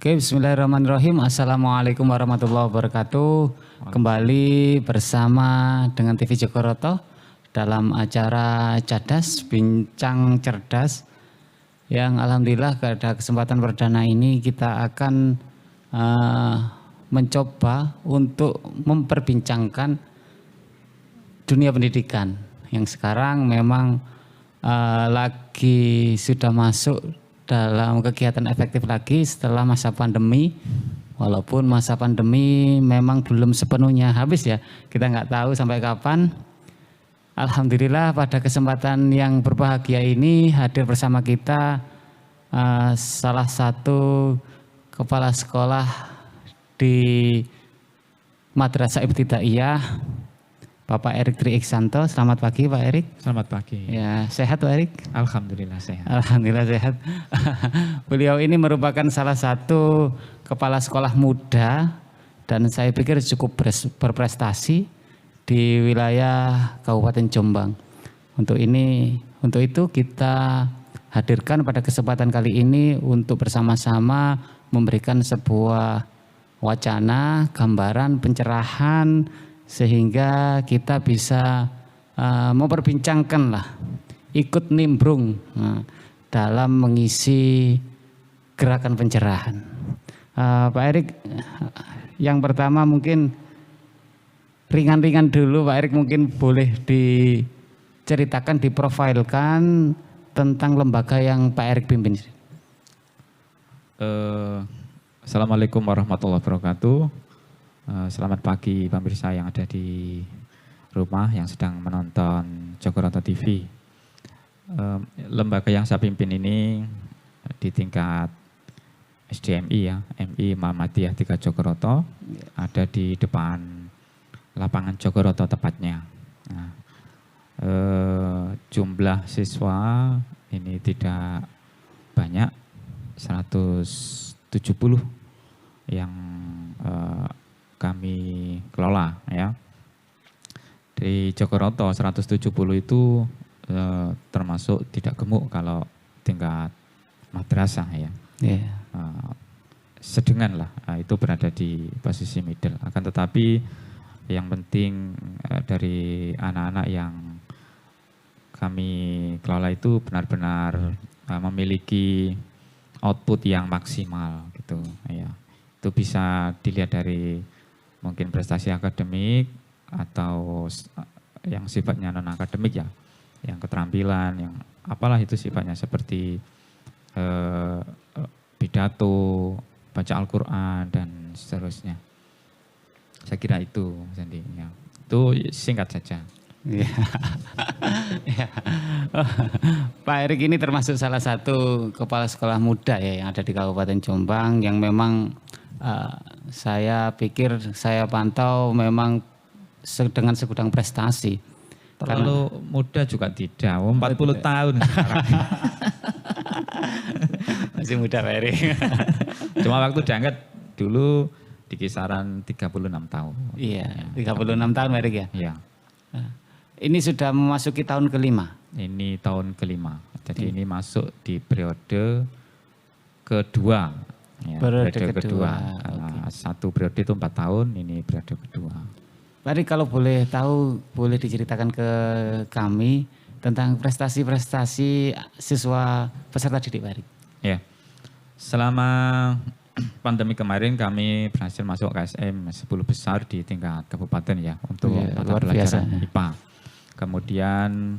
Oke, bismillahirrahmanirrahim. Assalamualaikum warahmatullahi wabarakatuh. Kembali bersama dengan TV Jogoroto dalam acara Cadas, Bincang Cerdas. Yang alhamdulillah pada kesempatan perdana ini kita akan mencoba untuk memperbincangkan dunia pendidikan yang sekarang memang lagi sudah masuk dalam kegiatan efektif lagi setelah masa pandemi. Walaupun masa pandemi memang belum sepenuhnya habis ya, kita nggak tahu sampai kapan. Alhamdulillah pada kesempatan yang berbahagia ini hadir bersama kita salah satu kepala sekolah di Madrasah Ibtidaiyah, Bapak Erik Tri Iksanto. Selamat pagi Pak Erik. Selamat pagi. Ya, sehat Pak Erik? Alhamdulillah sehat. Alhamdulillah sehat. Beliau ini merupakan salah satu kepala sekolah muda dan saya pikir cukup berprestasi di wilayah Kabupaten Jombang. Untuk itu kita hadirkan pada kesempatan kali ini untuk bersama-sama memberikan sebuah wacana, gambaran, pencerahan sehingga kita bisa memperbincangkan lah, ikut nimbrung dalam mengisi gerakan pencerahan. Pak Erik, yang pertama mungkin ringan-ringan dulu Pak Erik, mungkin boleh diceritakan, diprofilkan tentang lembaga yang Pak Erik pimpin. Assalamualaikum warahmatullahi wabarakatuh. Selamat pagi pemirsa yang ada di rumah yang sedang menonton Jogoroto TV. Lembaga yang saya pimpin ini di tingkat SDMI ya, MI Muhammadiyah 3 Jogoroto, ada di depan lapangan Jogoroto tepatnya. Nah, jumlah siswa ini tidak banyak, 170 yang kami kelola ya. Di Jogoroto 170 itu termasuk tidak gemuk kalau tingkat madrasah ya. Yeah. Sedengan lah, itu berada di posisi middle. Akan tetapi yang penting dari anak-anak yang kami kelola itu benar-benar memiliki output yang maksimal gitu ya. Itu bisa dilihat dari mungkin prestasi akademik atau yang sifatnya non akademik ya, yang keterampilan, yang apalah itu sifatnya seperti pidato, baca Al-Quran dan seterusnya. Saya kira itu Sandi ya. Itu singkat saja. Ya. Pak Erik ini termasuk salah satu kepala sekolah muda ya yang ada di Kabupaten Jombang yang memang saya pikir, saya pantau memang dengan segudang prestasi. Terlalu muda juga tidak, 40 tahun sekarang. Masih muda Pak Erik. Cuma waktu diangkat dulu di kisaran 36 tahun. Iya, 36 tahun Pak Erik ya? Iya. Ini sudah memasuki tahun kelima? Ini tahun kelima, jadi ini masuk di periode kedua. Ya, periode kedua. Okay. Satu periode itu 4 tahun, ini periode kedua. Pak Erik, kalau boleh tahu, boleh diceritakan ke kami tentang prestasi-prestasi siswa peserta didik Pak Erik. Ya, selama pandemi kemarin kami berhasil masuk KSM 10 besar di tingkat kabupaten ya untuk mata pelajaran IPA. Kemudian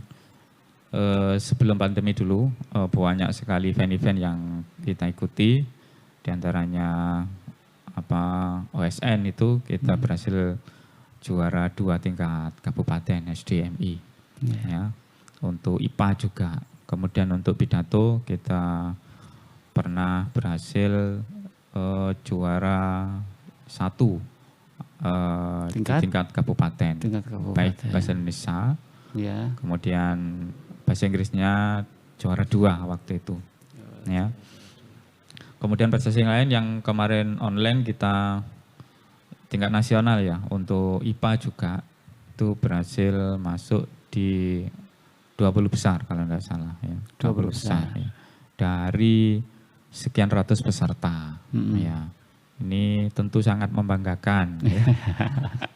sebelum pandemi dulu banyak sekali event-event yang kita ikuti. Di antaranya OSN itu kita berhasil juara 2 tingkat kabupaten SDMI ya. Untuk IPA juga. Kemudian untuk pidato kita pernah berhasil juara 1 di tingkat kabupaten. Baik bahasa Indonesia. Ya. Kemudian bahasa Inggrisnya juara 2 waktu itu. Ya. Kemudian prestasi yang lain yang kemarin online kita tingkat nasional ya, untuk IPA juga itu berhasil masuk di 20 besar kalau tidak salah ya. 20 besar ya. Dari sekian ratus peserta. Ya, ini tentu sangat membanggakan. Ya.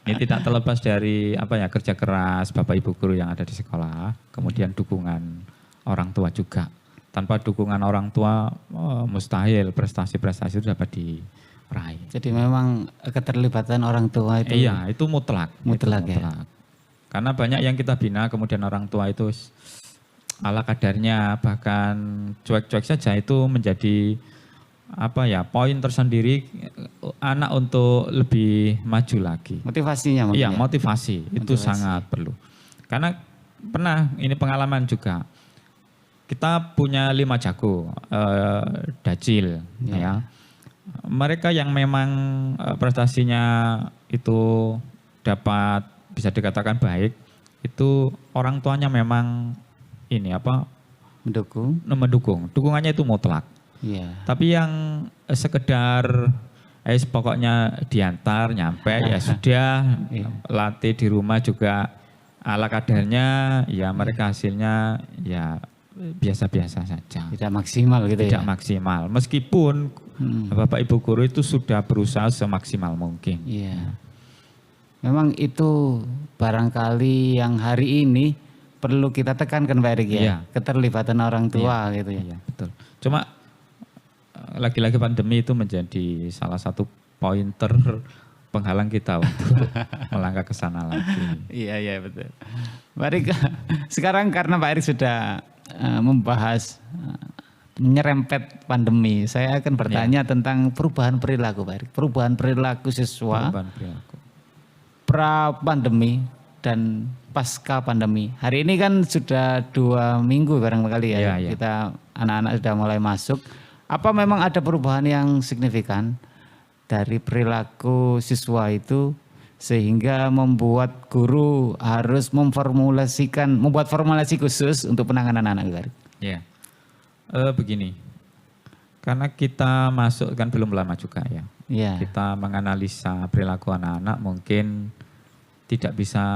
Ini tidak terlepas dari kerja keras Bapak Ibu guru yang ada di sekolah, kemudian dukungan orang tua juga. Tanpa dukungan orang tua mustahil prestasi-prestasi itu dapat diraih. Jadi memang keterlibatan orang tua itu. Iya, itu mutlak. Mutlak, itu mutlak. Ya. Karena banyak yang kita bina kemudian orang tua itu ala kadarnya, bahkan cuek-cuek saja, itu menjadi poin tersendiri anak untuk lebih maju lagi. Motivasinya mungkin. Iya, motivasi itu sangat perlu. Karena pernah ini pengalaman juga. Kita punya 5 jago dajil ya. Mereka yang memang prestasinya itu dapat bisa dikatakan baik, itu orang tuanya memang mendukung. Dukungannya itu mutlak. Iya. Tapi yang sekedar pokoknya diantar nyampe ya sudah, latih di rumah juga ala kadarnya, ya mereka hasilnya ya biasa-biasa saja. Tidak maksimal gitu. Tidak maksimal. Meskipun Bapak Ibu guru itu sudah berusaha semaksimal mungkin. Iya. Memang itu barangkali yang hari ini perlu kita tekankan Pak Erik ya. Iya. Keterlibatan orang tua gitu ya. Iya, betul. Cuma lagi-lagi pandemi itu menjadi salah satu pointer penghalang kita untuk melangkah ke sana lagi. Iya betul. Pak Erik, sekarang karena Pak Erik sudah membahas menyerempet pandemi, saya akan bertanya tentang perubahan perilaku Pak Erik. Perubahan perilaku siswa pra pandemi dan pasca pandemi. Hari ini kan sudah 2 minggu barangkali ya. Kita anak-anak sudah mulai masuk. Apa memang ada perubahan yang signifikan dari perilaku siswa itu sehingga membuat guru harus membuat formulasi khusus untuk penanganan anak? Ya, begini, karena kita masuk kan belum lama juga ya. Kita menganalisa perilaku anak-anak mungkin tidak bisa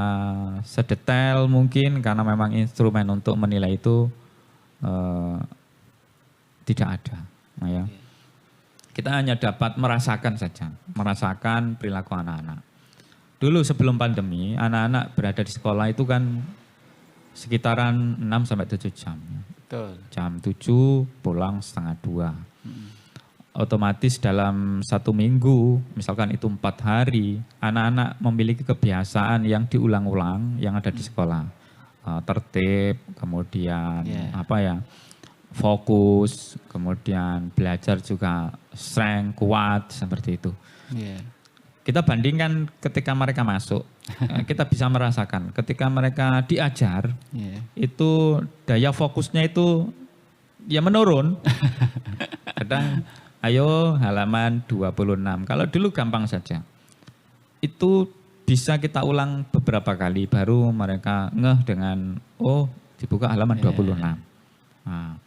sedetail mungkin karena memang instrumen untuk menilai itu tidak ada. Kita hanya dapat merasakan saja, merasakan perilaku anak-anak. Dulu sebelum pandemi, anak-anak berada di sekolah itu kan sekitaran 6-7 jam. Betul. Jam 7 pulang setengah 2. Otomatis dalam 1 minggu, misalkan itu 4 hari, anak-anak memiliki kebiasaan yang diulang-ulang yang ada di sekolah. Tertib, kemudian fokus, kemudian belajar juga strength, kuat, seperti itu. Kita bandingkan ketika mereka masuk, kita bisa merasakan ketika mereka diajar, itu daya fokusnya itu ya menurun. Kadang ayo halaman 26, kalau dulu gampang saja. Itu bisa kita ulang beberapa kali, baru mereka ngeh dengan, dibuka halaman 26. Nah,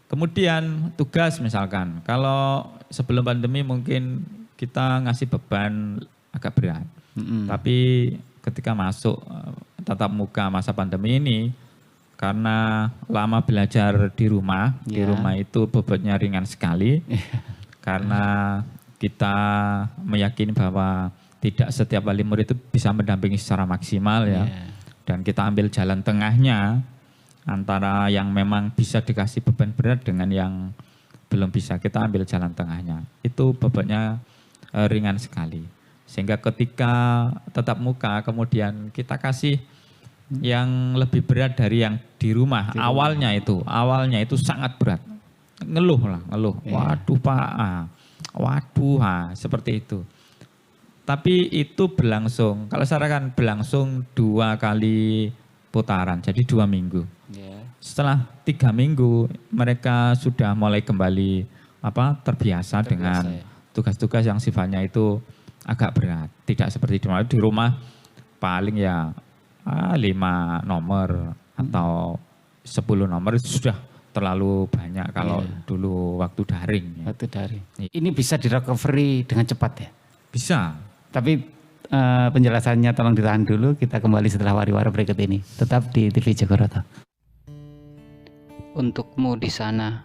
kemudian tugas misalkan, kalau sebelum pandemi mungkin kita ngasih beban agak berat. Tapi ketika masuk tatap muka masa pandemi ini, karena lama belajar di rumah itu bobotnya ringan sekali. Karena kita meyakini bahwa tidak setiap wali murid itu bisa mendampingi secara maksimal ya. Dan kita ambil jalan tengahnya antara yang memang bisa dikasih beban berat dengan yang belum bisa. Kita ambil jalan tengahnya. Itu bobotnya ringan sekali. Sehingga ketika tatap muka kemudian kita kasih yang lebih berat dari yang di rumah. Awalnya itu sangat berat. Ngeluh. Waduh Pak, seperti itu. Tapi itu berlangsung, kalau saya kan berlangsung 2 kali putaran, jadi 2 minggu. Setelah 3 minggu mereka sudah mulai kembali terbiasa dengan tugas-tugas yang sifatnya itu agak berat. Tidak seperti di rumah paling ya 5 nomor atau 10 nomor itu sudah terlalu banyak kalau dulu waktu daring. Waktu daring. Ini bisa direcovery dengan cepat ya? Bisa. Tapi penjelasannya tolong ditahan dulu, kita kembali setelah wari-wara berikut ini. Tetap di TV Jogoroto. Untukmu di sana,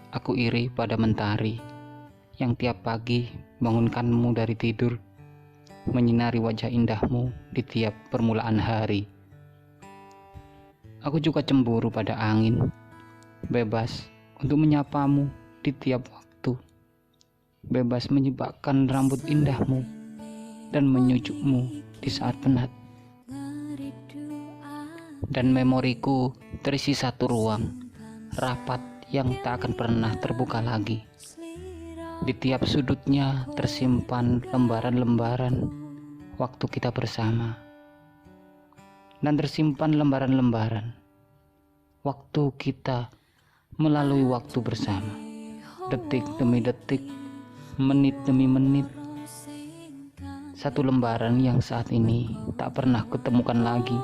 Aku iri pada mentari yang tiap pagi bangunkanmu dari tidur, menyinari wajah indahmu di tiap permulaan hari. Aku juga cemburu pada angin, bebas untuk menyapamu di tiap waktu, bebas menyibakkan rambut indahmu dan menyujukmu di saat penat. Dan memoriku terisi satu ruang rapat yang tak akan pernah terbuka lagi. Di tiap sudutnya tersimpan lembaran-lembaran waktu kita bersama, dan tersimpan lembaran-lembaran waktu kita melalui waktu bersama, detik demi detik, menit demi menit. Satu lembaran yang saat ini tak pernah kutemukan lagi.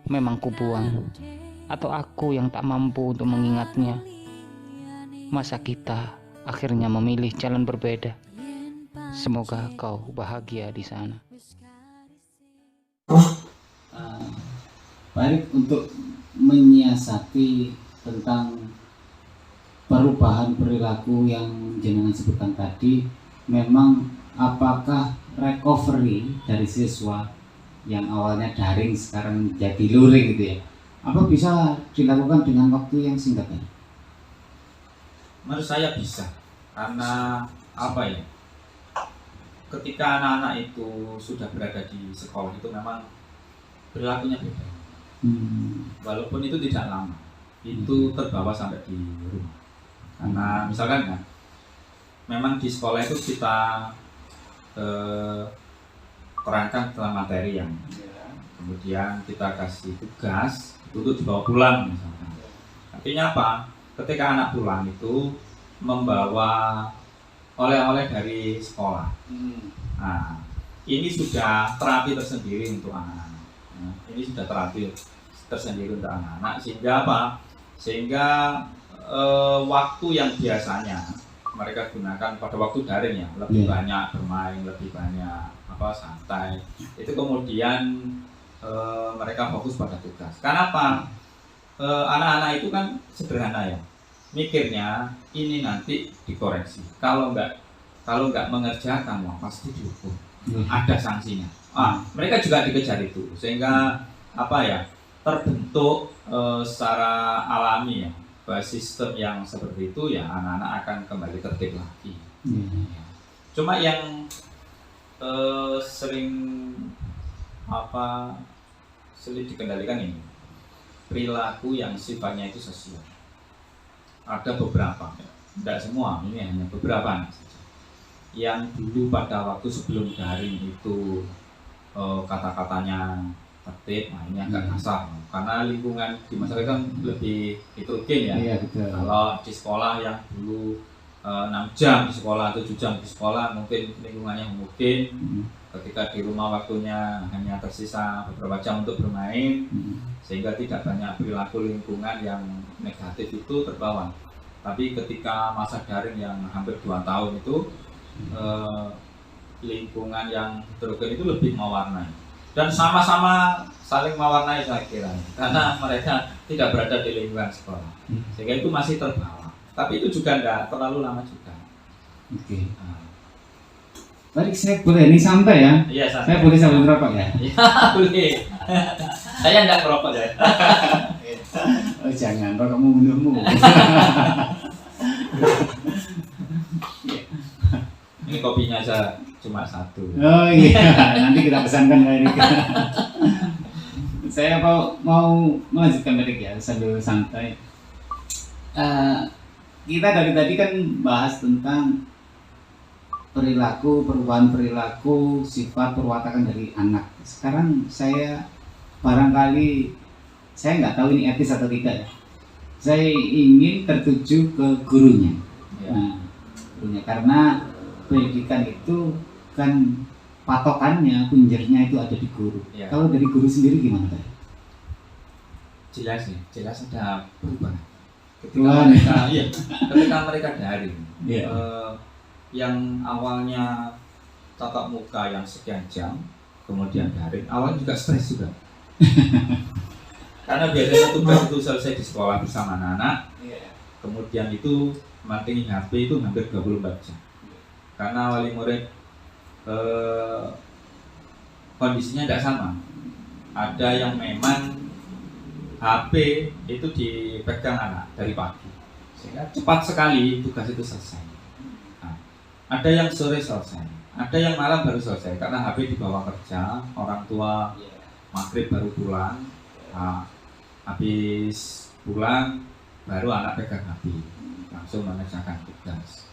Memang kubuang, atau aku yang tak mampu untuk mengingatnya. Masa kita akhirnya memilih jalan berbeda. Semoga kau bahagia di sana. Baik, untuk menyiasati tentang perubahan perilaku yang jenengan sebutkan tadi, memang apakah recovery dari siswa yang awalnya daring sekarang jadi luring gitu ya, apa bisa dilakukan dengan waktu yang singkat ya? Menurut saya bisa, karena apa ya? Ketika anak-anak itu sudah berada di sekolah itu memang perilakunya beda. Walaupun itu tidak lama, itu terbawa sampai di rumah. Karena misalkan kan, memang di sekolah itu kita terangkan tentang materi yang kemudian kita kasih tugas untuk dibawa pulang misalkan. Artinya apa? Ketika anak pulang itu membawa oleh-oleh dari sekolah. Nah, ini sudah terapi tersendiri untuk anak-anak. Nah, ini sudah terapi tersendiri untuk anak-anak. Sehingga apa? Sehingga waktu yang biasanya mereka gunakan pada waktu daring ya, lebih banyak bermain, lebih banyak santai. Itu kemudian mereka fokus pada tugas. Karena apa? Anak-anak itu kan sederhana ya, mikirnya ini nanti dikoreksi. Kalau nggak mengerjakan, wah pasti dihukum. Ada sanksinya. Mereka juga dikejar itu, sehingga apa ya? Terbentuk secara alami ya, bahwa sistem yang seperti itu ya anak-anak akan kembali tertib lagi. Cuma yang sering sulit dikendalikan ini perilaku yang sifatnya itu sosial. Ada beberapa, tidak semua, ini hanya beberapa saja. Yang dulu pada waktu sebelum daring itu kata-katanya tertib, ini agak kasar. Karena lingkungan di masyarakat kan lebih heterogen ya. Iya, betul. Kalau di sekolah yang dulu 6 jam di sekolah, 7 jam di sekolah, mungkin lingkungannya homogen. Ketika di rumah waktunya hanya tersisa beberapa jam untuk bermain, sehingga tidak banyak perilaku lingkungan yang negatif itu terbawa. Tapi ketika masa daring yang hampir 2 tahun itu, lingkungan yang heterogen itu lebih mewarnai. Dan sama-sama saling mewarnai saya kira, karena mereka tidak berada di lingkungan sekolah, sehingga itu masih terbawa. Tapi itu juga enggak terlalu lama juga. Oke. Baik, saya boleh ini santai ya? Iya, santai. Saya boleh sambil merokok ya? Iya, boleh. Saya enggak merokok ya. Oh jangan, rokokmu bunuhmu. Ini kopinya saya cuma 1. Oh iya, nanti kita pesankan ke ini. Saya mau melanjutkan tadi ya, sambil santai. Kita dari tadi kan bahas tentang perubahan perilaku, sifat perwatakan dari anak. Sekarang saya barangkali, saya nggak tahu ini etis atau tidak ya. Saya ingin tertuju ke gurunya. Nah, gurunya karena pendidikan itu kan patokannya, punjernya itu ada di guru. Ya. Kalau dari guru sendiri gimana tadi? Jelas nih, jelas ada perubahan. Ketika mereka daring, yang awalnya tatap muka yang sekian jam, kemudian daring, awalnya juga stres juga. Karena biasanya tugas itu selesai di sekolah bersama anak-anak, kemudian itu mantingin HP itu hampir 24 jam. Karena wali murid kondisinya tidak sama. Ada yang memang HP itu dipegang anak dari pagi, sehingga cepat sekali tugas itu selesai. Nah, ada yang sore selesai, ada yang malam baru selesai karena HP dibawa kerja, orang tua maghrib baru pulang. Nah, habis pulang baru anak pegang HP, langsung mengerjakan tugas.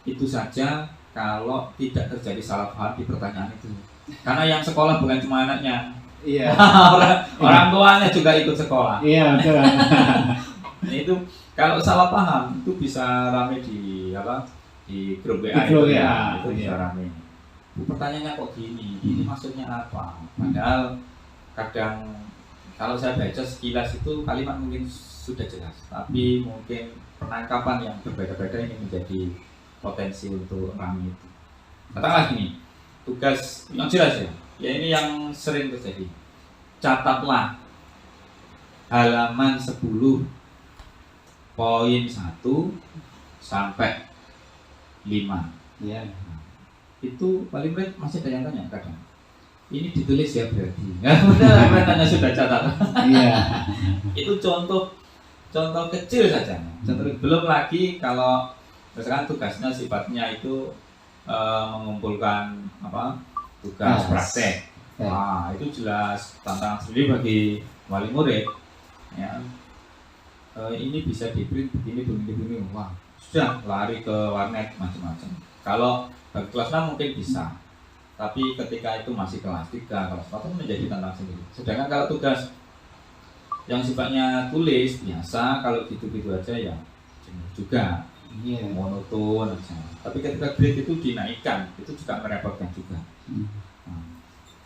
Itu saja kalau tidak terjadi salah paham di pertanyaan itu. Karena yang sekolah bukan cuma anaknya, Iya. orang tuanya juga ikut sekolah. Iya betul. Nah, itu kalau salah paham itu bisa rame di di grup WA, Di grup itu, WA, itu bisa iya. rame. Bu, pertanyaannya kok gini, ini maksudnya apa? Padahal kadang kalau saya baca sekilas itu kalimat mungkin sudah jelas, tapi mungkin penangkapan yang berbeda-beda ini menjadi potensi untuk rame itu. Katakanlah gini, tugas yang jelas ya ini yang sering terjadi. Catatlah halaman 10 poin 1 sampai 5. Iya. Itu paling murid masih ada yang tanya kadang. Ini ditulis ya berarti. Nah, benar tanya sudah catat. Iya. Itu contoh kecil saja. Contoh belum lagi kalau misalkan tugasnya sifatnya itu mengumpulkan tugas praktek. Nah, itu jelas tantangan sendiri bagi wali murid. Ya. Ini bisa di-print begini. Wah, sudah lari ke warnet macam-macam. Kalau bagi kelas 6 mungkin bisa. Tapi ketika itu masih kelas 3, kelas 4 menjadi tantangan sendiri. Sedangkan kalau tugas yang sifatnya tulis biasa, kalau gitu-gitu aja ya jenuh juga. Iya. Monoton aja. Tapi ketika grade itu dinaikkan, itu juga merepotkan juga. Nah,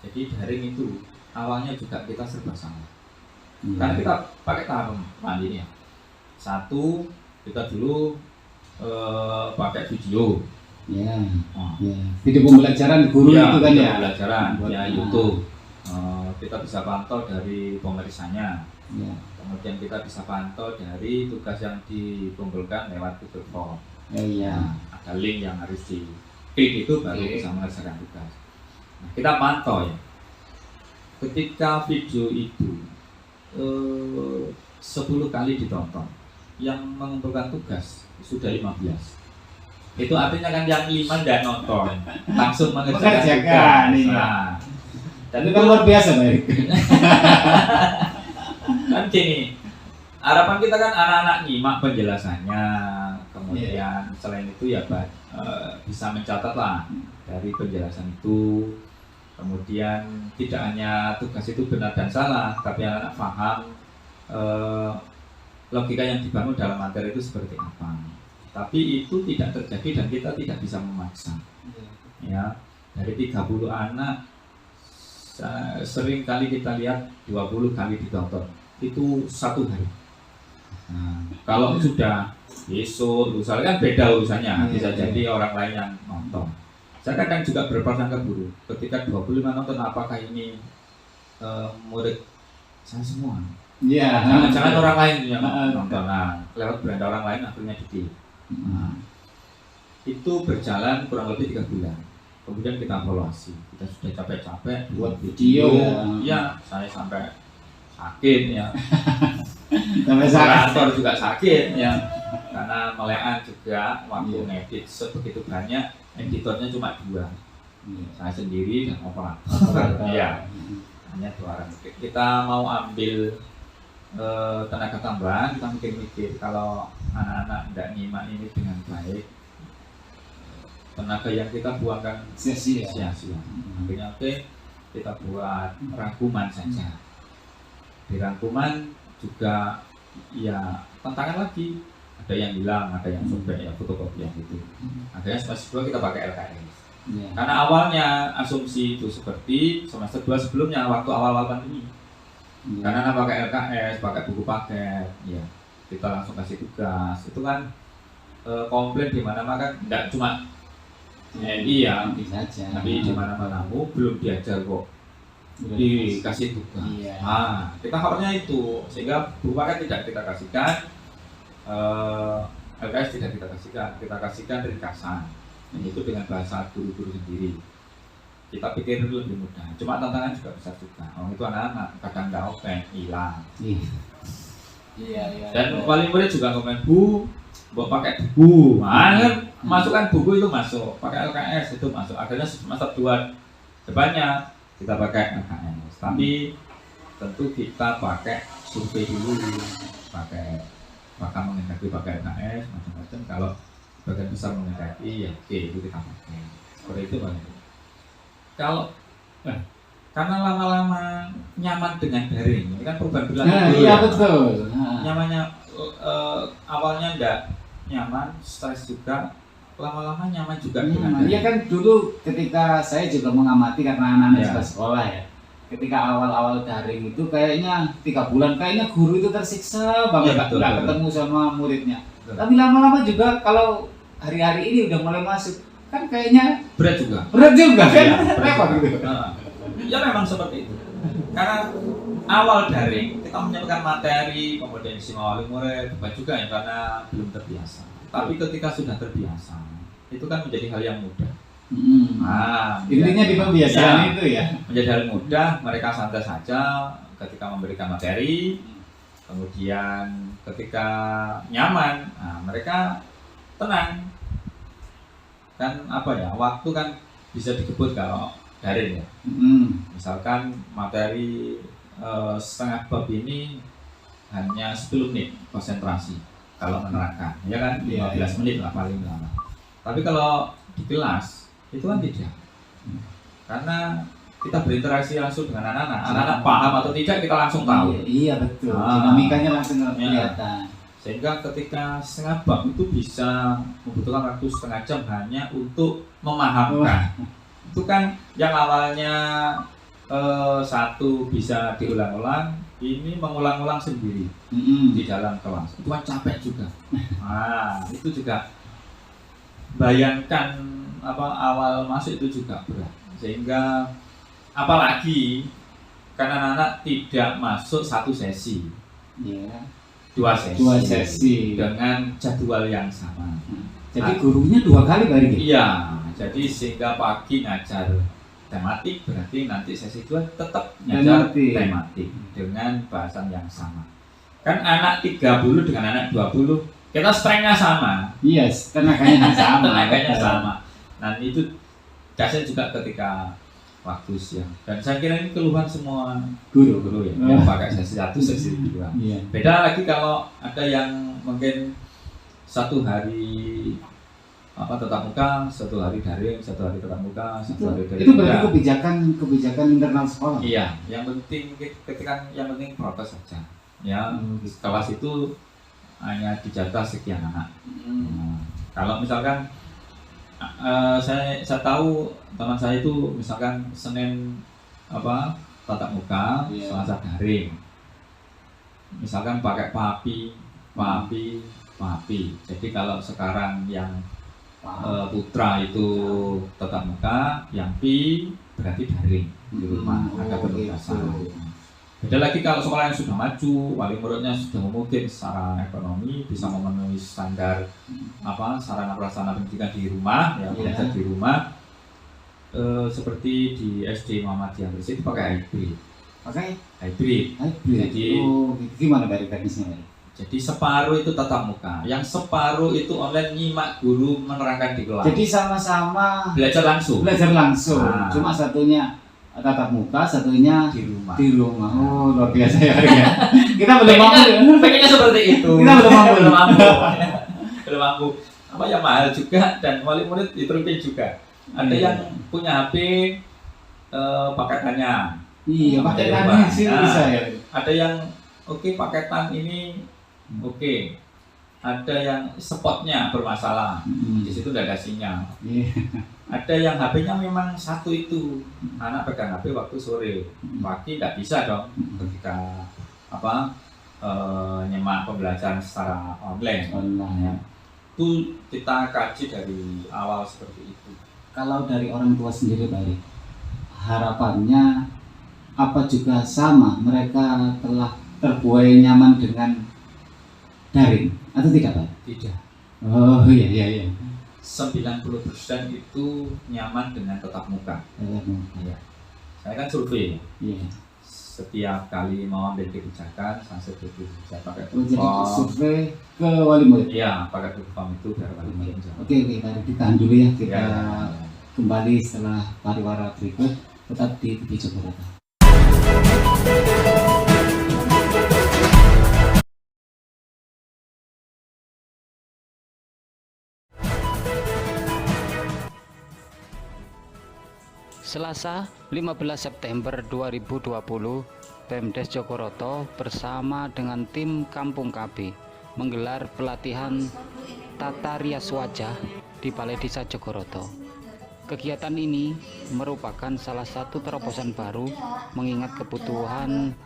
jadi daring itu awalnya juga kita serba salah. Karena kita pakai tahap ini ya. Satu, kita dulu pakai video. Iya. Nah, Iya. Video pembelajaran guru itu kan video ya. pembelajaran Buat- ya YouTube. Kita bisa pantau dari pemeriksaannya. Iya. Kemudian kita bisa pantau dari tugas yang dikumpulkan lewat Google Form. Iya. Nah, ada link yang harus diklik itu baru bisa mengerjakan tugas. Nah, kita pantau ya. Ketika video itu 10 kali ditonton, yang mengumpulkan tugas sudah 15. Itu artinya kan yang 5 tidak nonton, langsung mengerjakan Mengerjakan, tugas. iya. Nah, dan Itu kan luar biasa, Pak. kan gini, harapan kita kan anak-anak nyimak penjelasannya, kemudian selain itu ya bisa mencatat lah dari penjelasan itu, kemudian tidak hanya tugas itu benar dan salah, tapi anak-anak paham logika yang dibangun dalam materi itu seperti apa. Tapi itu tidak terjadi dan kita tidak bisa memaksa. Ya, dari 30 anak sering kali kita lihat 20 kali ditonton itu satu hari. Nah, kalau sudah besok misalnya kan beda urusannya, bisa jadi orang lain yang nonton. Saya kadang juga berprasangka buruk ketika 25 nonton, apakah ini murid saya semua? Iya. Jangan-jangan orang lain yang nonton, nah, lewat beranda orang lain akhirnya dikit. Nah, itu berjalan kurang lebih 3 bulan. Kemudian kita evaluasi, kita sudah capek-capek Buat video, ya saya sampai sakit ya, Sampai saat operator juga sakit ya, karena melean juga waktu ngedit sebegitu banyak, editornya cuma 2, saya sendiri dan operator. Iya, hanya 2 orang. Kita mau ambil tenaga tambahan, kita mikir-mikir kalau anak-anak tidak nyimak ini dengan baik, tenaga yang kita buangkan sia-sia. sia-sia. Akhirnya kita buat rangkuman saja. Di rangkuman juga ya tantangan lagi. Ada yang hilang, ada yang sobek ya, fotokopi yang itu. Akhirnya semester 2 kita pakai LKS. Iya. Karena awalnya asumsi itu seperti semester 2 sebelumnya waktu awal-awal pandemi. Karena pakai LKS, pakai buku paket, ya kita langsung kasih tugas. Itu kan komplain di mana-mana, tidak cuma TNI ya, bisa aja. tapi di mana-mana belum diajar kok, dikasih tugas. Iya. Nah, kita harusnya itu sehingga buku paket tidak kita kasihkan, LKS tidak kita kasihkan ringkasan, itu dengan bahasa guru-guru sendiri. Kita pikir itu lebih mudah, cuma tantangan juga besar juga. Itu anak-anak kadang nggak open, hilang. Iya. Dan paling murid juga komen, Bu, mau pakai buku, masukkan buku itu masuk, pakai LKS itu masuk. Akhirnya semester 2 depannya kita pakai LKS, tapi tentu kita pakai survei dulu, pakai bahkan menghendaki pakai LKS macam-macam. Kalau bagian besar menghendaki, ya oke, itu kita pakai. Seperti itu Bang. Kalau karena lama-lama nyaman dengan daring, ini kan perubahan perilaku. Iya betul. Nyamannya awalnya enggak nyaman, stres juga, lama-lama nyaman juga dengan daring. Iya kan dulu ketika saya juga mengamati karena anak-anak juga sekolah ya. Ketika awal-awal daring itu kayaknya 3 bulan kayaknya guru itu tersiksa banget nggak ketemu sama muridnya. Betul. Tapi lama-lama juga kalau hari-hari ini udah mulai masuk kan kayaknya berat juga kan repot gitu. Ya memang seperti itu, karena awal daring kita menyampaikan materi kemudian isi wali murid hebat juga ya karena belum terbiasa. Tapi ketika sudah terbiasa itu kan menjadi hal yang mudah. Intinya di pembiasaan itu ya menjadi hal mudah, mereka santai saja ketika memberikan materi, kemudian ketika nyaman, mereka tenang. Kan waktu kan bisa dikebut kalau daring ya. Misalkan materi setengah bab ini hanya 10 menit konsentrasi kalau menerangkan, ya kan 15 menit lah paling lama. Tapi kalau di kelas itu kan tidak, karena kita berinteraksi langsung dengan anak-anak paham atau tidak kita langsung tahu. Iya betul, dinamikanya langsung kelihatan. Sehingga ketika setengah bab itu bisa membutuhkan waktu setengah jam hanya untuk memahamkan. Itu kan yang awalnya satu bisa diulang-ulang, ini mengulang-ulang sendiri di dalam kelas. Itu kan capek juga. Itu juga bayangkan awal masuk itu juga berat. Sehingga apalagi karena anak tidak masuk satu sesi. Dua sesi dengan jadwal yang sama. Jadi gurunya 2 kali balik. Iya, jadi sehingga pagi ngajar tematik, berarti nanti sesi 2 tetap ngajar tematik dengan bahasan yang sama. Kan anak 30 dengan anak 20, kita strength-nya sama. Yes, tenaganya sama. Tenaganya sama. Nah itu dasar juga ketika waktu siang. Dan saya kira ini keluhan semua guru ya, yang pakai sesi 1, sesi 2. Beda lagi kalau ada yang mungkin 1 hari tatap muka, 1 hari daring, 1 hari tatap muka, 1 hari daring. Itu berarti kebijakan internal sekolah. Iya, yang penting prokes saja. Ya, kelas itu hanya dijatah sekian anak. Kalau misalkan saya tahu teman saya itu misalkan Senin tatap muka, Selasa daring. Misalkan pakai papi. Jadi kalau sekarang yang putra itu tatap muka, yang pi berarti daring di rumah, ada penugasan. Beda lagi kalau sekolah yang sudah maju, wali muridnya sudah memungkinkan secara ekonomi, bisa memenuhi standar sarana prasarana pendidikan di rumah, belajar di rumah, seperti di SD Muhammadiyah itu pakai hybrid. Jadi gimana dari teknisnya? Jadi separuh itu tatap muka, yang separuh itu online nyimak guru menerangkan di kelas. Jadi sama-sama belajar langsung. Cuma satunya tatap muka, satunya di rumah. Oh, luar biasa ya. Kita belum mampu. Pengennya seperti itu. Kita belum mampu. Belum mampu. Mahal juga, dan wali murid diturutin juga. Ada yang punya HP paketannya. Iya, paketannya sih bisa ya. Ada yang paketan ini ada yang spotnya bermasalah, di situ tidak ada sinyal. Ada yang HP-nya memang satu itu, anak pegang HP waktu sore, pagi tidak bisa dong ketika nyemak pembelajaran secara online. Ya. Itu kita kaji dari awal seperti itu. Kalau dari orang tua sendiri Pak, harapannya apa juga sama, mereka telah terbuai nyaman dengan daring atau tidak Pak? Tidak. Oh iya iya iya. 90% itu nyaman dengan tetap muka. Iya. Saya kan survei. Iya. Setiap kali mau ambil kebijakan, saya survei. Saya pakai Jadi Google. survei ke wali murid. Iya, pakai Google itu biar wali murid jawab. Oke, tarik ditahan dulu ya. Kita Ya. kembali setelah pariwara berikut. Tetap di TV Jogorata. Selasa 15 September 2020, Pemdes Jogoroto bersama dengan tim Kampung KB menggelar pelatihan tata rias wajah di Balai Desa Jogoroto. Kegiatan ini merupakan salah satu terobosan baru mengingat kebutuhan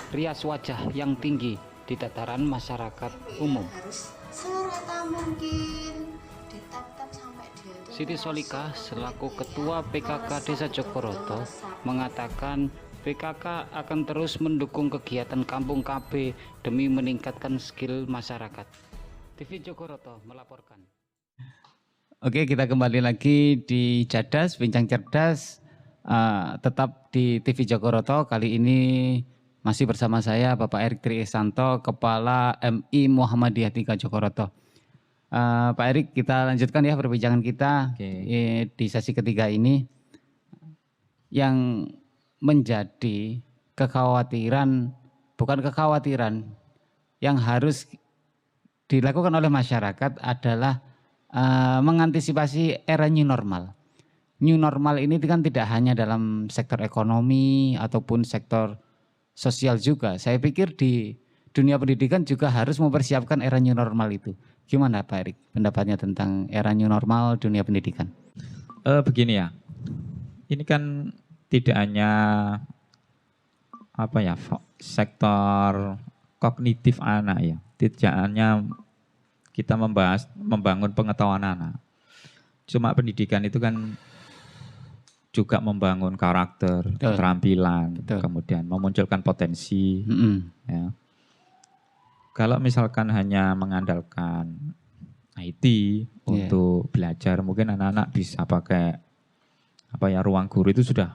rias wajah yang tinggi di tataran masyarakat umum. Harus serata mungkin ditap-tap sampai dia itu Siti Solika selaku Ketua PKK Desa Jogoroto mengatakan PKK akan terus mendukung kegiatan Kampung KB demi meningkatkan skill masyarakat. TV Jogoroto melaporkan. Oke, kita kembali lagi di Cadas, Bincang Cerdas, tetap di TV Jogoroto. Kali ini masih bersama saya Bapak Erik Trisanto, Kepala MI Muhammadiyah 3 Jogoroto. Pak Erik, kita lanjutkan ya perbincangan kita. Di sesi ketiga ini. Yang menjadi kekhawatiran, bukan kekhawatiran, yang harus dilakukan oleh masyarakat adalah mengantisipasi era new normal. New normal ini kan tidak hanya dalam sektor ekonomi ataupun sektor sosial juga. Saya pikir di dunia pendidikan juga harus mempersiapkan era new normal itu. Gimana Pak Erik pendapatnya tentang era new normal dunia pendidikan? Begini ya, ini kan tidak hanya sektor kognitif anak ya, tidak hanya kita membangun pengetahuan anak. Cuma pendidikan itu kan juga membangun karakter, Betul. keterampilan, Betul. kemudian memunculkan potensi. Ya. Kalau misalkan hanya mengandalkan IT untuk belajar, mungkin anak-anak bisa pakai ruang guru itu sudah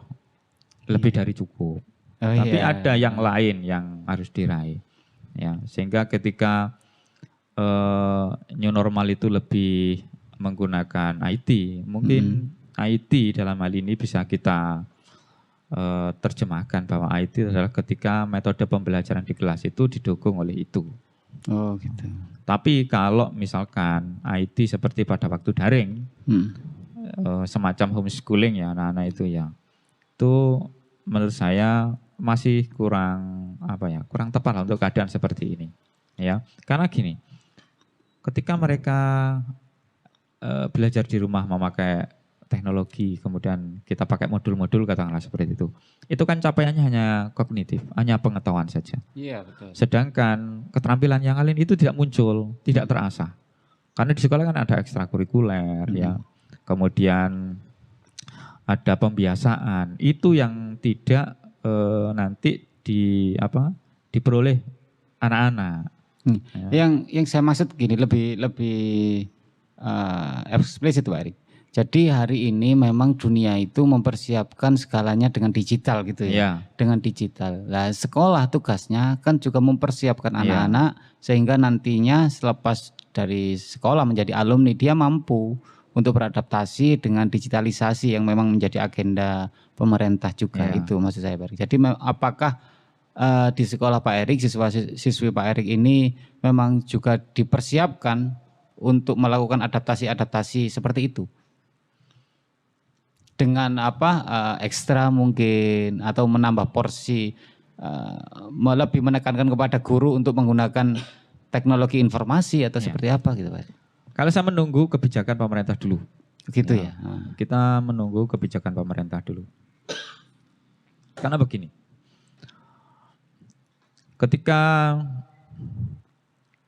lebih dari cukup. Tapi ada yang lain yang harus diraih. Ya, sehingga ketika new normal itu lebih menggunakan IT, mungkin IT dalam hal ini bisa kita terjemahkan bahwa IT adalah ketika metode pembelajaran di kelas itu didukung oleh itu. Oh gitu. Tapi kalau misalkan IT seperti pada waktu daring, semacam homeschooling ya anak-anak itu ya, itu menurut saya masih kurang tepat lah untuk keadaan seperti ini. Ya, karena gini, ketika mereka belajar di rumah memakai teknologi, kemudian kita pakai modul-modul katakanlah seperti itu kan capaiannya hanya kognitif, hanya pengetahuan saja. Iya betul. Sedangkan keterampilan yang lain itu tidak muncul, tidak terasah. Karena di sekolah kan ada ekstrakurikuler ya, kemudian ada pembiasaan, itu yang tidak nanti diperoleh anak-anak. Yang saya maksud gini lebih eksplisit Pak Erik. Jadi hari ini memang dunia itu mempersiapkan skalanya dengan digital gitu ya. Dengan digital. Nah, sekolah tugasnya kan juga mempersiapkan anak-anak sehingga nantinya selepas dari sekolah menjadi alumni dia mampu untuk beradaptasi dengan digitalisasi yang memang menjadi agenda pemerintah juga itu maksud saya Pak Erik. Jadi apakah di sekolah Pak Erik siswi Pak Erik ini memang juga dipersiapkan untuk melakukan adaptasi seperti itu? Dengan ekstra mungkin atau menambah porsi lebih menekankan kepada guru untuk menggunakan teknologi informasi atau seperti apa gitu Pak? Kalau saya menunggu kebijakan pemerintah dulu. Gitu ya. Kita menunggu kebijakan pemerintah dulu. Karena begini. Ketika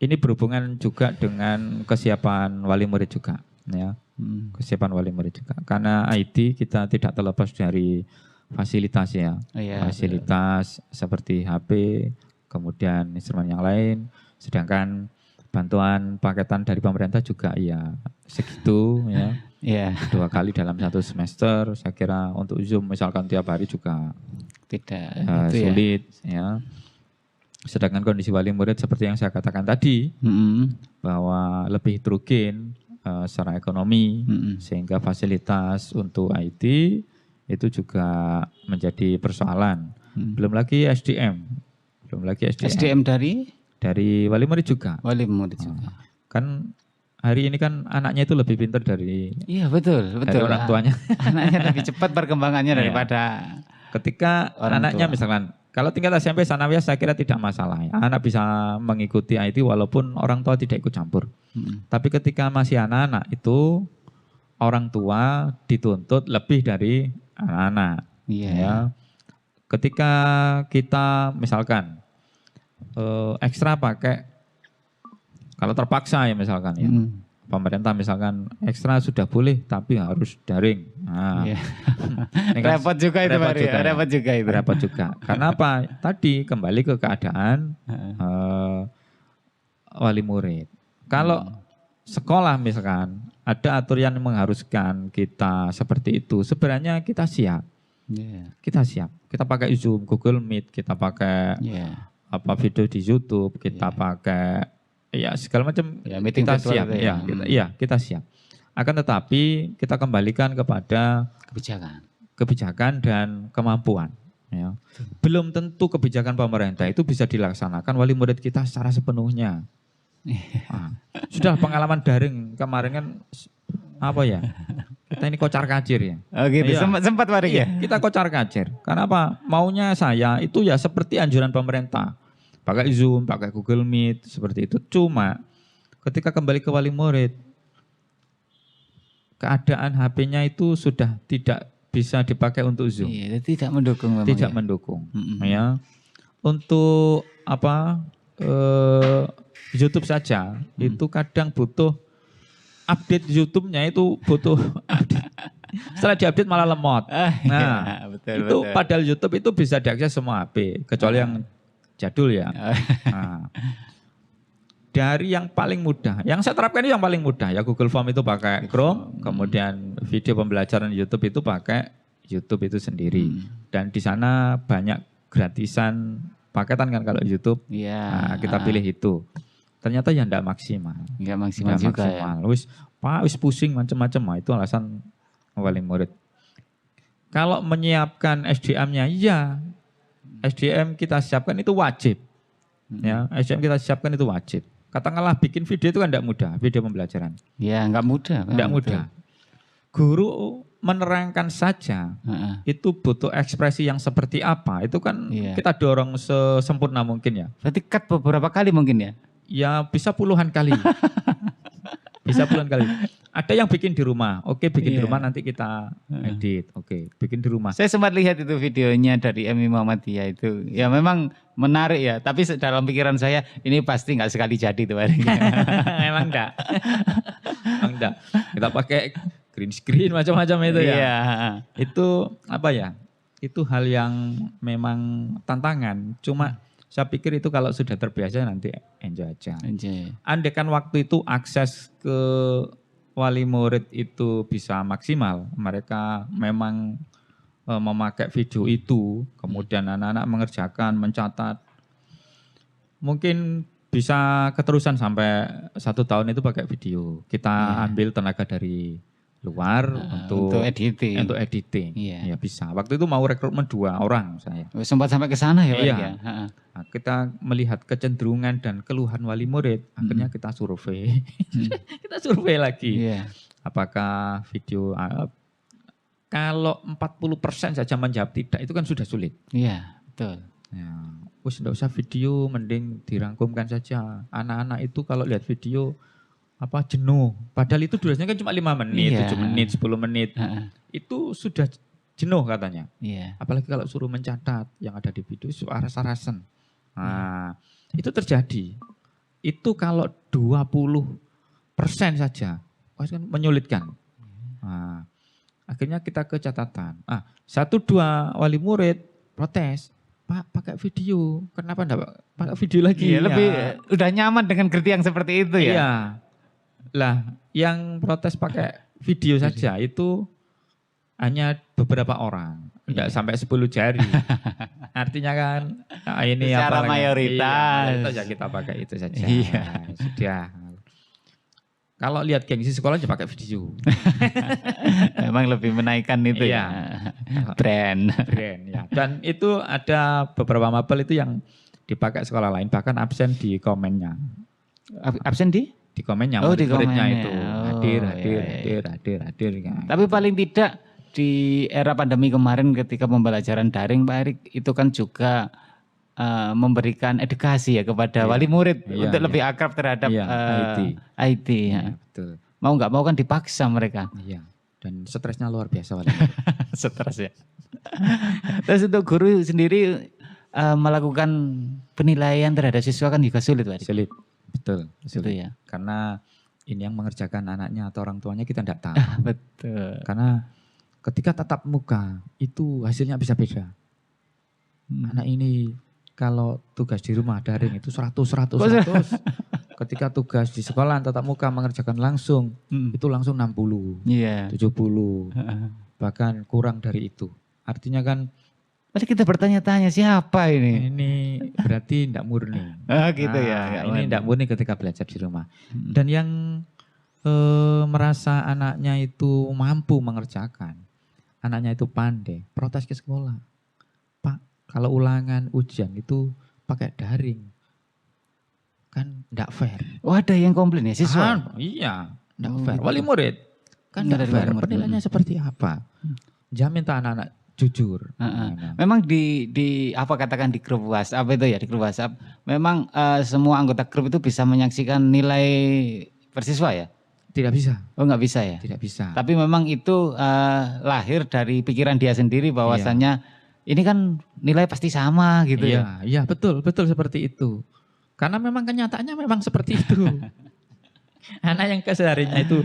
ini berhubungan juga dengan kesiapan wali murid juga ya. Kesiapan wali murid juga. Karena IT kita tidak terlepas dari fasilitas ya. Fasilitas seperti HP, kemudian instrumen yang lain. Sedangkan bantuan paketan dari pemerintah juga ya segitu ya. Iya, 2 kali dalam 1 semester. Saya kira untuk Zoom misalkan tiap hari juga tidak itu ya. sulit ya. Sedangkan kondisi wali murid seperti yang saya katakan tadi, bahwa lebih heterogen secara ekonomi, sehingga fasilitas untuk IT itu juga menjadi persoalan. Belum lagi SDM. SDM Dari wali murid juga. wali murid juga. Kan hari ini kan anaknya itu lebih pintar dari Iya betul. dari orang tuanya. Anaknya lebih cepat perkembangannya Iya. daripada Ketika Orang anaknya tua. misalkan, kalau tingkat SMP sanawiyah saya kira tidak masalah. Ya. Anak bisa mengikuti IT walaupun orang tua tidak ikut campur. Tapi ketika masih anak-anak itu orang tua dituntut lebih dari anak-anak. Iya. Ya. Ketika kita misalkan ekstra pakai, kalau terpaksa ya misalkan ya, pemerintah misalkan ekstra sudah boleh tapi harus daring. Nah, Iya. ini kan repot juga itu repot Mari. juga ya. Repot juga itu. repot juga. Karena apa? Tadi kembali ke keadaan wali murid. Kalau sekolah misalkan ada aturan yang mengharuskan kita seperti itu, sebenarnya kita siap. Iya. Kita siap. Kita pakai Zoom, Google Meet, kita pakai Iya. video di YouTube, kita pakai ya segala macam. Ya, meeting kita virtual siap. itu ya. Kita siap. Akan tetapi kita kembalikan kepada kebijakan dan kemampuan. Ya. Belum tentu kebijakan pemerintah itu bisa dilaksanakan wali murid kita secara sepenuhnya. Nah, sudah pengalaman daring kemarin kan apa ya? Kita ini kocar kacir ya. Oh gitu. Iya. Sempat Mari ya. Kita kocar kacir. Karena apa? Maunya saya itu ya seperti anjuran pemerintah. Pakai Zoom, pakai Google Meet, seperti itu. Cuma ketika kembali ke wali murid, keadaan HP-nya itu sudah tidak bisa dipakai untuk Zoom. Iya, tidak mendukung memang. Tidak ya. mendukung. Ya. Untuk apa? YouTube saja itu kadang butuh update YouTube-nya itu butuh update. Setelah diupdate malah lemot. Nah, betul, itu betul. padahal YouTube itu bisa diakses semua HP kecuali yang jadul ya. Nah, dari yang paling mudah, yang saya terapkan itu yang paling mudah ya, Google Form itu pakai Chrome, kemudian video pembelajaran YouTube itu pakai YouTube itu sendiri. Dan di sana banyak gratisan paketan kan kalau YouTube. Iya. Nah, kita pilih itu. Ternyata ya enggak maksimal. Enggak maksimal Enggak juga maksimal. Wis pusing macam-macam. Nah, itu alasan wali murid. Kalau menyiapkan SDM-nya, iya. SDM kita siapkan itu wajib. Ya, SDM kita siapkan itu wajib. Katakanlah bikin video itu kan enggak mudah, video pembelajaran. Ya, enggak mudah. Enggak mudah. Guru menerangkan saja, itu butuh ekspresi yang seperti apa. Itu kan kita dorong sesempurna mungkin ya. Berarti cut beberapa kali mungkin ya? Ya bisa puluhan kali. Bisa puluhan kali. Ada yang bikin di rumah. Oke, bikin di rumah nanti kita edit. Oke, bikin di rumah. Saya sempat lihat itu videonya dari MI Muhammadiyah itu. Ya memang menarik ya. Tapi dalam pikiran saya ini pasti nggak sekali jadi tuh. Emang enggak. Emang enggak. Kita pakai green screen macam-macam itu ya. Iya. Itu apa ya? Itu hal yang memang tantangan. Cuma saya pikir itu kalau sudah terbiasa nanti enjoy aja. Andaikan waktu itu akses ke wali murid itu bisa maksimal, mereka memang memakai video itu, kemudian anak-anak mengerjakan, mencatat, mungkin bisa keterusan sampai 1 tahun itu pakai video. Kita ambil tenaga dari luar untuk editing. Untuk editing, Iya. ya bisa. Waktu itu mau rekrutmen 2 orang saya. Sempat sampai ke sana ya Pak? Iya. Ya? Nah, kita melihat kecenderungan dan keluhan wali murid, akhirnya kita survei. Kita survei lagi. Iya. Apakah video kalau 40% saja menjawab tidak, itu kan sudah sulit. Iya, betul. Ya, enggak usah video, mending dirangkumkan saja. Anak-anak itu kalau lihat video jenuh. Padahal itu durasinya kan cuma 5 menit, 7 menit, 10 menit. Itu sudah jenuh katanya. Iya. Apalagi kalau suruh mencatat yang ada di video aras-arasan. Nah, itu terjadi. Itu kalau 20% saja, kan menyulitkan. Nah, akhirnya kita ke catatan. 1-2 wali murid protes. Pak pakai video, kenapa enggak pakai video lagi? Iya, lebih udah nyaman dengan gerti yang seperti itu ya. Iya. Lah, yang protes pakai video saja itu hanya beberapa orang, enggak sampai 10 jari. Artinya kan ini Secara apa mayoritas. Iya, itu ya kita pakai itu saja. Iya. Sudah. Kalau lihat gengsi sekolah aja pakai video. Memang lebih menaikkan itu Iya. ya. Brand. Brand ya. Dan itu ada beberapa mapel itu yang dipakai sekolah lain, bahkan absen di komennya. Absen di? Di komennya, Oh, di murid-muridnya komennya. itu Oh, hadir. iya. Ya. Tapi paling tidak di era pandemi kemarin ketika pembelajaran daring Pak Erik itu kan juga memberikan edukasi ya kepada Iya. wali murid Iya, untuk iya. lebih akrab terhadap Iya, IT ya. Iya, betul. Mau nggak mau kan dipaksa mereka. Iya. Dan stresnya luar biasa wali. Stres ya. Terus untuk guru sendiri melakukan penilaian terhadap siswa kan juga sulit Pak Erik. Sulit. Betul, Gitu sulit. ya. Karena ini yang mengerjakan anaknya atau orang tuanya kita tidak tahu. Betul. Karena ketika tatap muka itu hasilnya bisa beda. Anak ini kalau tugas di rumah daring itu 100. Ketika tugas di sekolah tatap muka mengerjakan langsung itu langsung 60, Iya. 70. Bahkan kurang dari itu. Artinya kan Pasti kita bertanya-tanya siapa ini? ini berarti tidak murni. Gitu ya. nggak Ini murni. tidak murni ketika belajar di rumah. Dan yang merasa anaknya itu mampu mengerjakan, anaknya itu pandai, protes ke sekolah. Pak, kalau ulangan ujian itu pakai daring, kan tidak fair. Oh ada yang komplain ya siswa? Iya, tidak Oh, fair. gitu. Wali murid, kan Iya, tidak dari fair. wali murid. Penilaiannya seperti apa? Jamin tak anak-anak jujur. Nah, Memang di apa katakan di grup WhatsApp itu ya di grup WhatsApp memang semua anggota grup itu bisa menyaksikan nilai persiswa ya? Tidak bisa, Oh nggak bisa ya? tidak bisa. Tapi memang itu lahir dari pikiran dia sendiri bahwasannya ini kan nilai pasti sama gitu ya. Iya, betul seperti itu. Karena memang kenyataannya memang seperti itu. Anak yang kesehariannya itu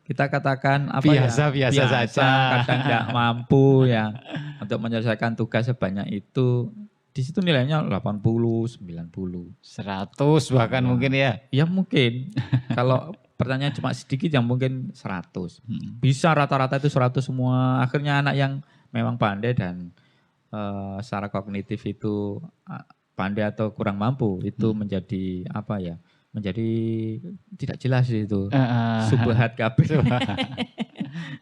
kita katakan apa Biasa saja. kadang tidak mampu ya untuk menyelesaikan tugas sebanyak itu. Di situ nilainya 80, 90. 100 bahkan Ya. mungkin ya. Ya mungkin. Kalau pertanyaan cuma sedikit yang mungkin 100. Bisa rata-rata itu 100 semua. Akhirnya anak yang memang pandai dan secara kognitif itu pandai atau kurang mampu itu menjadi apa ya? Menjadi tidak jelas itu. Subhat kabeh.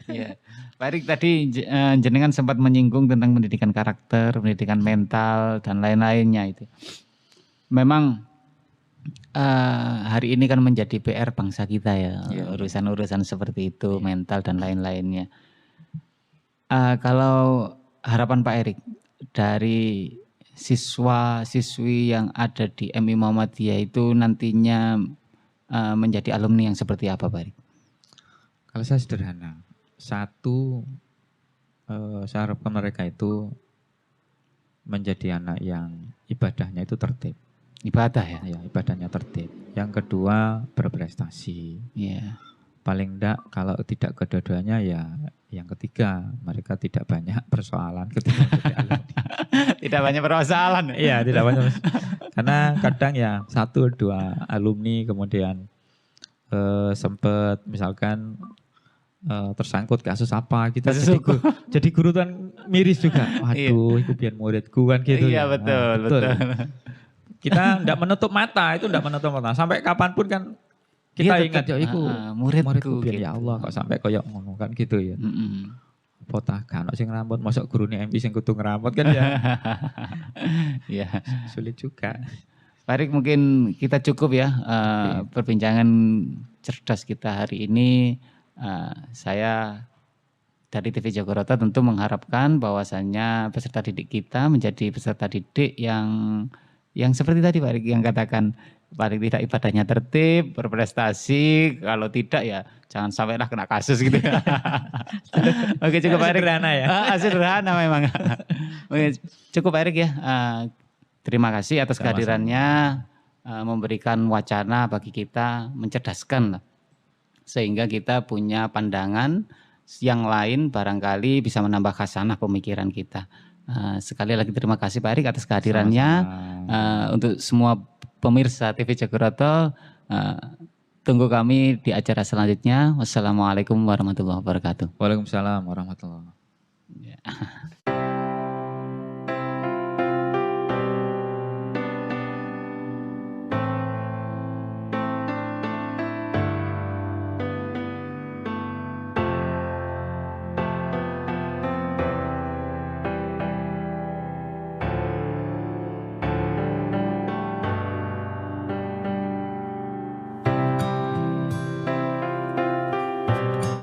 Ya. Pak Erik tadi jenengan sempat menyinggung tentang pendidikan karakter, pendidikan mental dan lain-lainnya itu. Memang hari ini kan menjadi PR bangsa kita ya, urusan-urusan seperti itu, mental dan lain-lainnya. Kalau harapan Pak Erik dari siswa-siswi yang ada di MI Muhammadiyah itu nantinya menjadi alumni yang seperti apa Pak Erik? Kalau saya sederhana, satu saya harapkan mereka itu menjadi anak yang ibadahnya itu tertib. Ibadah ya? Ya, ibadahnya tertib. Yang kedua berprestasi. Iya. Paling enggak kalau tidak kedua-duanya ya yang ketiga mereka tidak banyak persoalan ketika menjadi alumni. Tidak banyak permasalahan. Iya, tidak banyak. Karena kadang ya 1-2 alumni kemudian sempat misalkan tersangkut kasus apa kita jadi guru kan miris juga. Waduh, itu biar muridku kan gitu. Iya, ya. betul. Kita enggak menutup mata, itu enggak menutup mata. Sampai kapanpun kan kita Iya, ingat ya iku muridku biar gitu. ya Allah kok sampai koyok ngono kan gitu ya. Potah kan sing rambut masuk gurune MI sing kudu ngerambut kan ya. Iya. Sulit juga. Pak Erik mungkin kita cukup ya perbincangan cerdas kita hari ini. Saya dari TV Jogoroto tentu mengharapkan bahwasannya peserta didik kita menjadi peserta didik yang seperti tadi Pak Erik yang katakan paling tidak ibadahnya tertib, berprestasi, kalau tidak ya jangan sampailah kena kasus gitu ya. Oke cukup Pak Erik. Sederhana ya. Sederhana memang. Oke, cukup Pak Erik ya. Terima kasih atas Sama-sama. kehadirannya, memberikan wacana bagi kita, mencerdaskan lah. Sehingga kita punya pandangan yang lain barangkali bisa menambah khasanah pemikiran kita. Sekali lagi terima kasih Pak Erik atas kehadirannya. Untuk semua pemirsa TV Jagoroto, tunggu kami di acara selanjutnya. Wassalamualaikum warahmatullahi wabarakatuh. Waalaikumsalam warahmatullahi wabarakatuh. Ya.